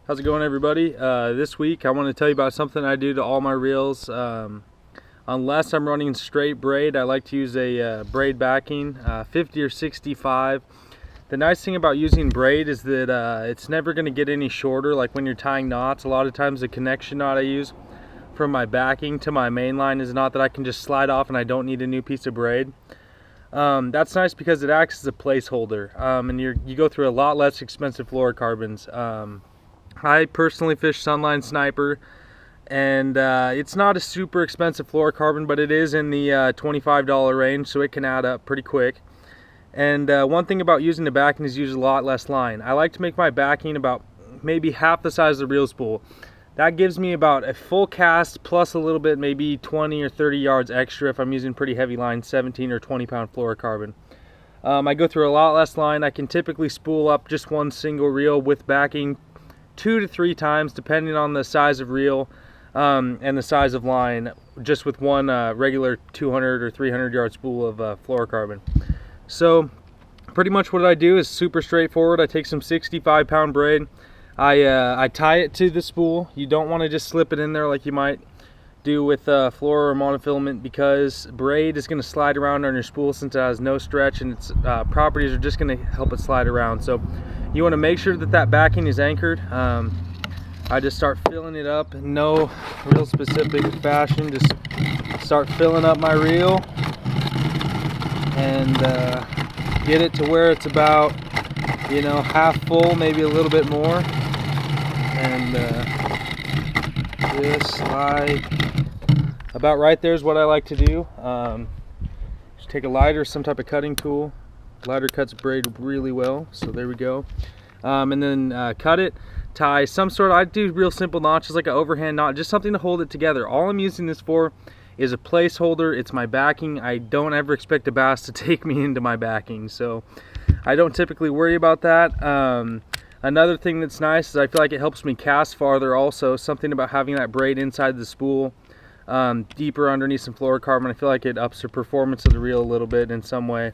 How's it going, everybody? This week I want to tell you about something I do to all my reels. Unless I'm running straight braid, I like to use a braid backing, 50 or 65. The nice thing about using braid is that it's never going to get any shorter. Like when you're tying knots, a lot of times the connection knot I use from my backing to my main line is a knot that I can just slide off and I don't need a new piece of braid. That's nice because it acts as a placeholder, and you go through a lot less expensive fluorocarbons. I personally fish Sunline Sniper, and it's not a super expensive fluorocarbon, but it is in the $25 range, so it can add up pretty quick. And one thing about using the backing is use a lot less line. I like to make my backing about maybe half the size of the reel spool. That gives me about a full cast plus a little bit, maybe 20 or 30 yards extra if I'm using pretty heavy line, 17 or 20 pound fluorocarbon. I go through a lot less line. I can typically spool up just one single reel with backing 2 to 3 times depending on the size of reel and the size of line, just with one regular 200 or 300 yard spool of fluorocarbon. So pretty much what I do is super straightforward. I take some 65 pound braid. I tie it to the spool. You don't want to just slip it in there like you might do with fluoro or monofilament, because braid is going to slide around on your spool since it has no stretch, and its properties are just going to help it slide around. So you want to make sure that that backing is anchored. I just start filling it up in no real specific fashion. Just start filling up my reel and get it to where it's about, you know, half full, maybe a little bit more, and just slide about right there is what I like to do. Just take a lighter, some type of cutting tool. Lighter cuts braid really well, so there we go. And then cut it, tie some sort of, I do real simple notches like an overhand knot, just something to hold it together. All I'm using this for is a placeholder. It's my backing. I don't ever expect a bass to take me into my backing, so I don't typically worry about that. Another thing that's nice is I feel like it helps me cast farther also. Something about having that braid inside the spool, deeper underneath some fluorocarbon, I feel like it ups the performance of the reel a little bit in some way.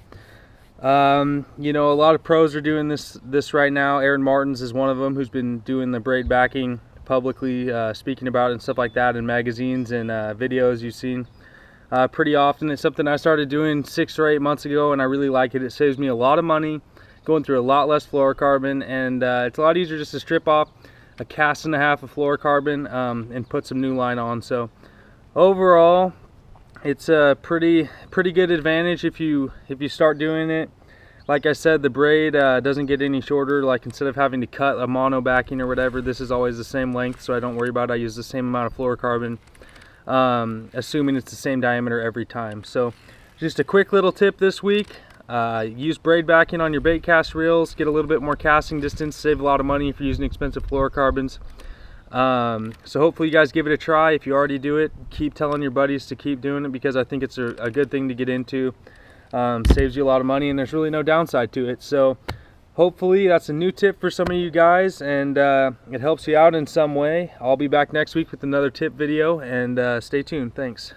You know, a lot of pros are doing this right now. Aaron Martins is one of them, who's been doing the braid backing publicly, speaking about it and stuff like that in magazines and videos you've seen pretty often. It's something I started doing 6 or 8 months ago, and I really like it. It saves me a lot of money, going through a lot less fluorocarbon, and it's a lot easier just to strip off a cast and a half of fluorocarbon and put some new line on. So overall, it's a pretty good advantage if you start doing it. Like I said, the braid doesn't get any shorter. Like instead of having to cut a mono backing or whatever, this is always the same length, so I don't worry about it. I use the same amount of fluorocarbon, assuming it's the same diameter every time. So just a quick little tip this week. Use braid backing on your bait cast reels, get a little bit more casting distance, save a lot of money if you're using expensive fluorocarbons. So hopefully you guys give it a try. If you already do it, keep telling your buddies to keep doing it, because I think it's a good thing to get into. Saves you a lot of money, and there's really no downside to it. So hopefully that's a new tip for some of you guys, and it helps you out in some way. I'll be back next week with another tip video, and stay tuned. Thanks.